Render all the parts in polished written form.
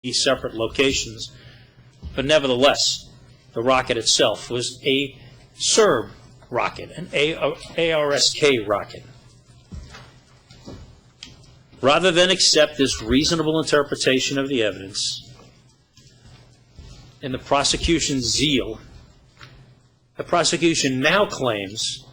separate locations, but nevertheless, the rocket itself was a Serb rocket, an ARSK rocket. Rather than accept this reasonable interpretation of the evidence, in the prosecution's zeal, the prosecution now claims,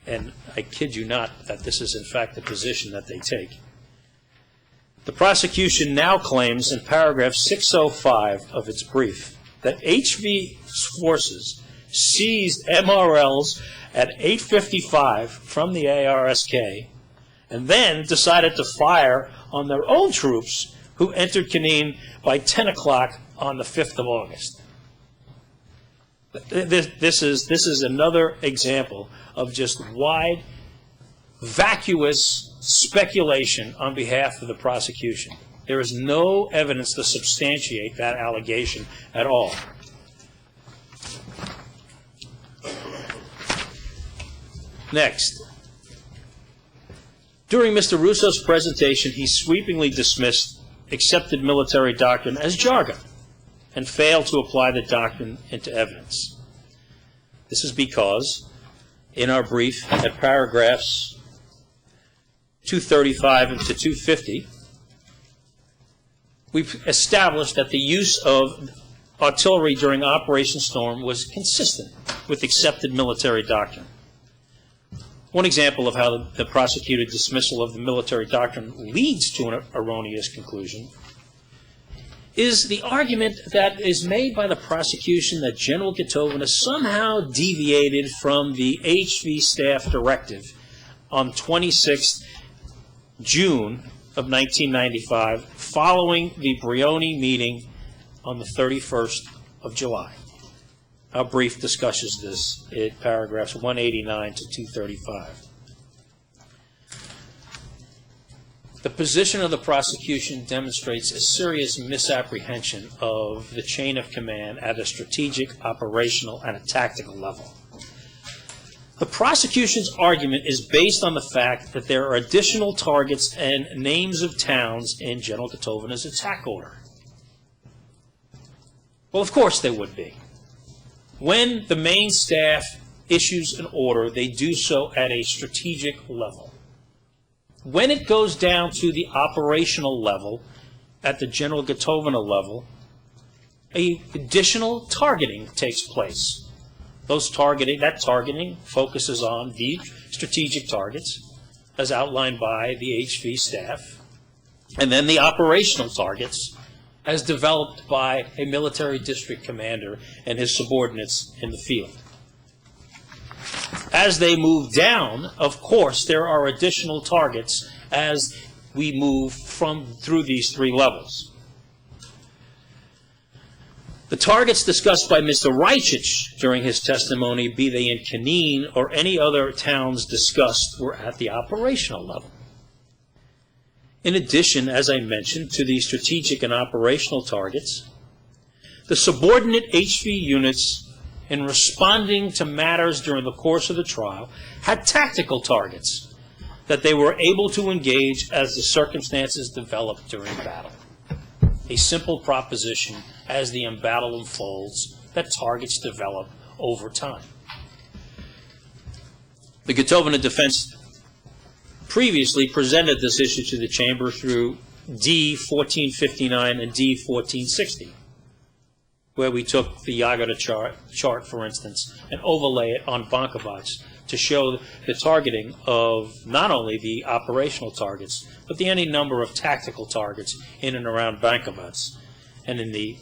and I kid you not that this is in fact the position that they take, the prosecution now claims in paragraph 605 of its brief that HV's forces seized MRLs at 8:55 from the ARSK and then decided to fire on their own troops who entered Canine by 10 o'clock on the 5th of August. This is another example of just wide, vacuous speculation on behalf of the prosecution. There is no evidence to substantiate that allegation at all. Next. During Mr. Russo's presentation, he sweepingly dismissed accepted military doctrine as jargon and failed to apply the doctrine into evidence. This is because, in our brief at paragraphs 235 and to 250, we've established that the use of artillery during Operation Storm was consistent with accepted military doctrine. One example of how the prosecuted dismissal of the military doctrine leads to an erroneous conclusion is the argument that is made by the prosecution that General Gotovina somehow deviated from the HV staff directive on 26 June of 1995 following the Brioni meeting on the 31st of July. Our brief discusses this in paragraphs 189 to 235. The position of the prosecution demonstrates a serious misapprehension of the chain of command at a strategic, operational, and a tactical level. The prosecution's argument is based on the fact that there are additional targets and names of towns in General Gotovina's attack order. Well, of course there would be. When the main staff issues an order, they do so at a strategic level. When it goes down to the operational level, at the General Gotovina level, additional targeting takes place. That targeting focuses on the strategic targets, as outlined by the HV staff, and then the operational targets, as developed by a military district commander and his subordinates in the field. As they move down, of course, there are additional targets as we move through these three levels. The targets discussed by Mr. Reichich during his testimony, be they in Canine or any other towns discussed, were at the operational level. In addition, as I mentioned, to the strategic and operational targets, the subordinate HV units, in responding to matters during the course of the trial, had tactical targets that they were able to engage as the circumstances developed during battle. A simple proposition as the battle unfolds, that targets develop over time. The Gotovina defense previously presented this issue to the chamber through D 1459 and D 1460, where we took the Yagata chart, for instance, and overlay it on Bankovats to show the targeting of not only the operational targets, but any number of tactical targets in and around Bankovats. And in the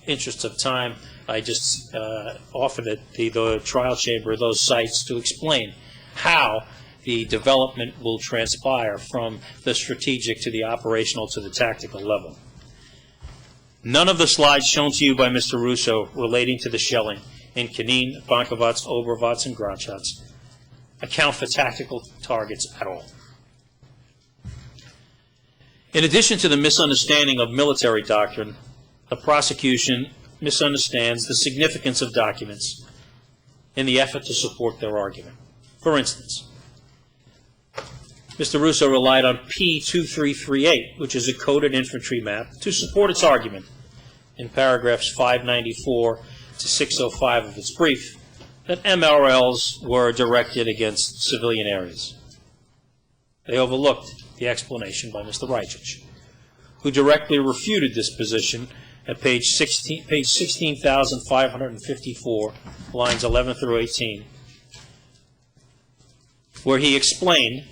interest of time, I just offered the trial chamber those sites to explain how the development will transpire from the strategic to the operational to the tactical level. None of the slides shown to you by Mr. Russo relating to the shelling in Canine, Bankovats, Obervats, and Gradschatz account for tactical targets at all. In addition to the misunderstanding of military doctrine, the prosecution misunderstands the significance of documents in the effort to support their argument. For instance, Mr. Russo relied on P2338, which is a coded infantry map, to support its argument in paragraphs 594 to 605 of its brief that MRLs were directed against civilian areas. They overlooked the explanation by Mr. Reichich, who directly refuted this position at page 16,554, lines 11 through 18, where he explained,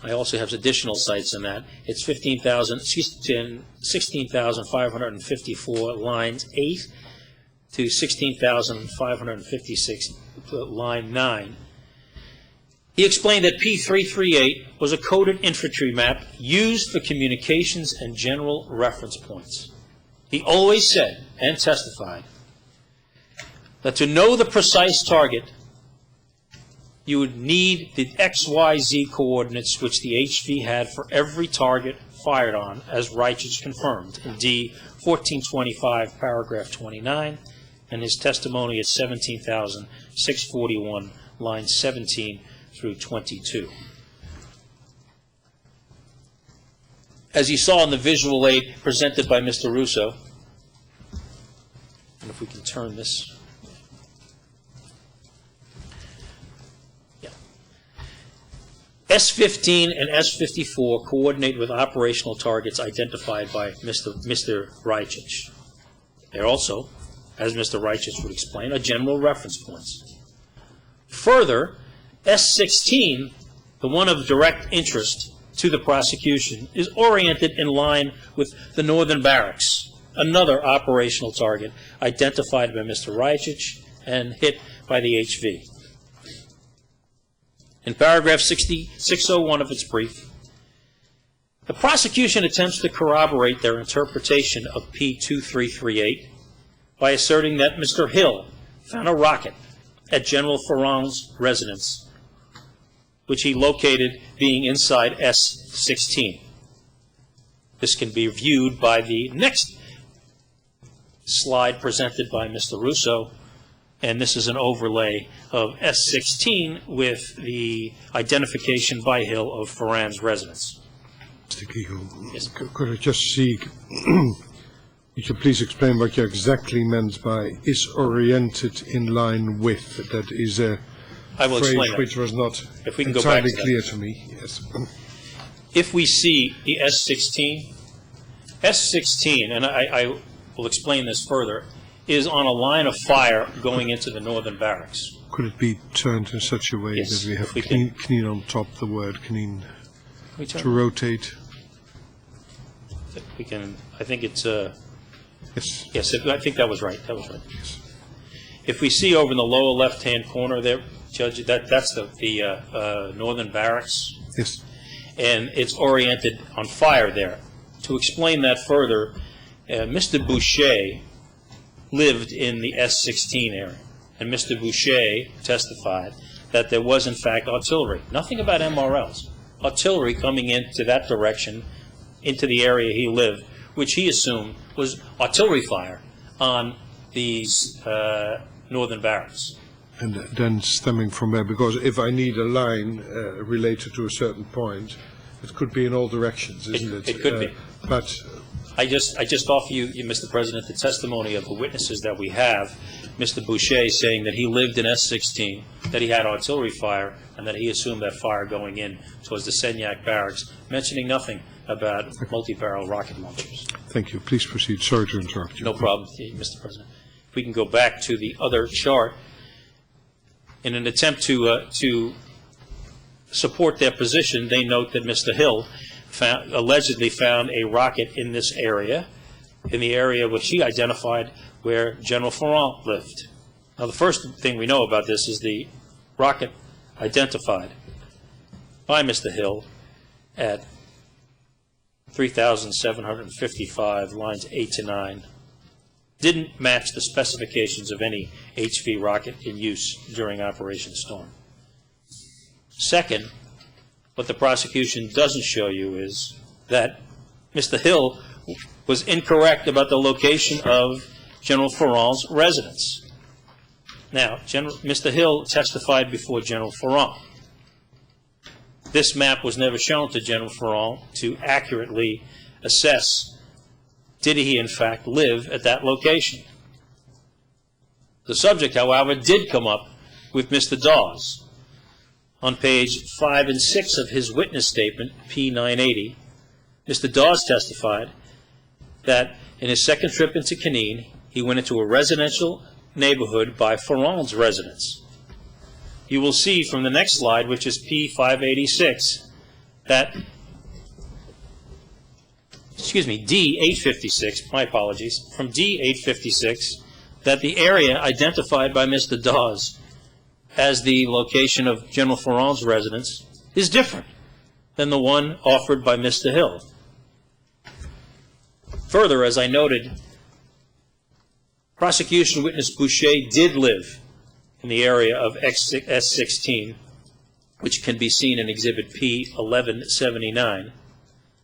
I also have additional sites in that, it's 16,554, lines 8 to 16,556, line 9. He explained that P338 was a coded infantry map used for communications and general reference points. He always said and testified that to know the precise target, you would need the XYZ coordinates which the HV had for every target fired on, as Reichich confirmed in D 1425, paragraph 29, and his testimony at 17,641, lines 17 through 22. As you saw in the visual aid presented by Mr. Russo, and if we can turn this, S-15 and S-54 coordinate with operational targets identified by Mr. Reichich. They're also, as Mr. Reichich would explain, are general reference points. Further, S-16, the one of direct interest to the prosecution, is oriented in line with the Northern Barracks, another operational target identified by Mr. Reichich and hit by the HV. In paragraph 601 of its brief, the prosecution attempts to corroborate their interpretation of P2338 by asserting that Mr. Hill found a rocket at General Ferrand's residence, which he located being inside S-16. This can be viewed by the next slide presented by Mr. Russo, and this is an overlay of S-16 with the identification by Hill of Ferrand's residence. Mr. Kegel, Yes. could I just see, would you please explain what you exactly meant by is oriented in line with? That is a I will phrase explain that. which was not If we can go back entirely to that. clear to me. Yes. If we see the S-16, S-16, and I will explain this further, is on a line of fire going into the Northern Barracks. Could it be turned in such a way Yes, that we have if we can. kneen on top, the word kneen, We turn- to rotate? We can. I think it's. Yes. Yes, I think that was right. That was right. Yes. If we see over in the lower left-hand corner there, Judge, that's the Northern Barracks, Yes. and it's oriented on fire there. To explain that further, Mr. Boucher lived in the S-16 area, and Mr. Boucher testified that there was, in fact, artillery. Nothing about MRLs. Artillery coming into that direction, into the area he lived, which he assumed was artillery fire on these Northern Barracks. And then stemming from there, because if I need a line related to a certain point, it could be in all directions, isn't it? It could be. But I just offer you, Mr. President, the testimony of the witnesses that we have, Mr. Boucher saying that he lived in S-16, that he had artillery fire, and that he assumed that fire going in towards the Senyak Barracks, mentioning nothing about multi-barrel rocket launchers. thank you. Please proceed. Sorry to interrupt you. No problem, Mr. President. If we can go back to the other chart, in an attempt to support their position, they note that Mr. Hill allegedly found a rocket in this area, in the area which he identified where General Ferrand lived. Now, the first thing we know about this is the rocket identified by Mr. Hill at 3,755, lines 8 to 9, didn't match the specifications of any HV rocket in use during Operation Storm. Second, what the prosecution doesn't show you is that Mr. Hill was incorrect about the location of General Ferrand's residence. Now, Mr. Hill testified before General Ferrand. This map was never shown to General Ferrand to accurately assess, did he in fact live at that location? The subject, however, did come up with Mr. Dawes. On page 5 and 6 of his witness statement, P980, Mr. Dawes testified that in his second trip into Canine, he went into a residential neighborhood by Ferrand's residence. You will see from the next slide, which is P586, that, D856, my apologies, from D856, that the area identified by Mr. Dawes as the location of General Ferrand's residence is different than the one offered by Mr. Hill. Further, as I noted, prosecution witness Boucher did live in the area of S16, which can be seen in Exhibit P1179.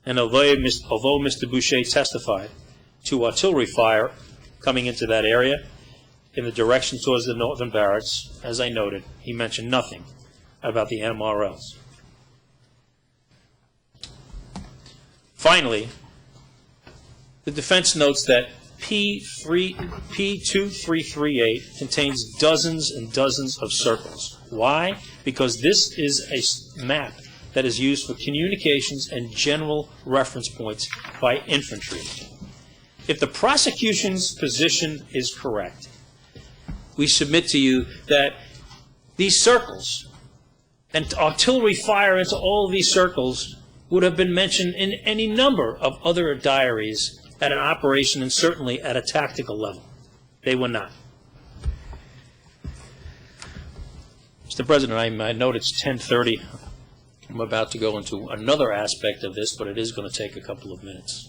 And although Mr. Boucher testified to artillery fire coming into that area in the direction towards the northern barracks, as I noted, he mentioned nothing about the MRLs. Finally, the defense notes that P2338 contains dozens and dozens of circles. Why? Because this is a map that is used for communications and general reference points by infantry. If the prosecution's position is correct, we submit to you that these circles and artillery fire into all of these circles would have been mentioned in any number of other diaries at an operation and certainly at a tactical level. They were not. Mr. President, I note it's 10:30. I'm about to go into another aspect of this, but it is going to take a couple of minutes.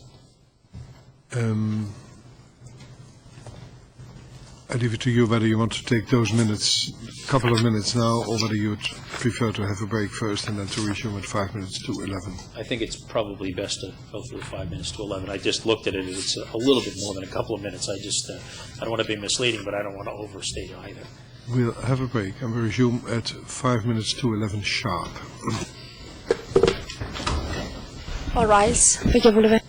I leave it to you whether you want to take those minutes, couple of minutes now, or whether you would prefer to have a break first and then to resume at 5 minutes to 11. I think it's probably best to go through 5 minutes to 11. I just looked at it. It's a little bit more than a couple of minutes. I don't want to be misleading, but I don't want to overstate either. We'll have a break and we'll resume at 5 minutes to 11 sharp. All rise. PKW.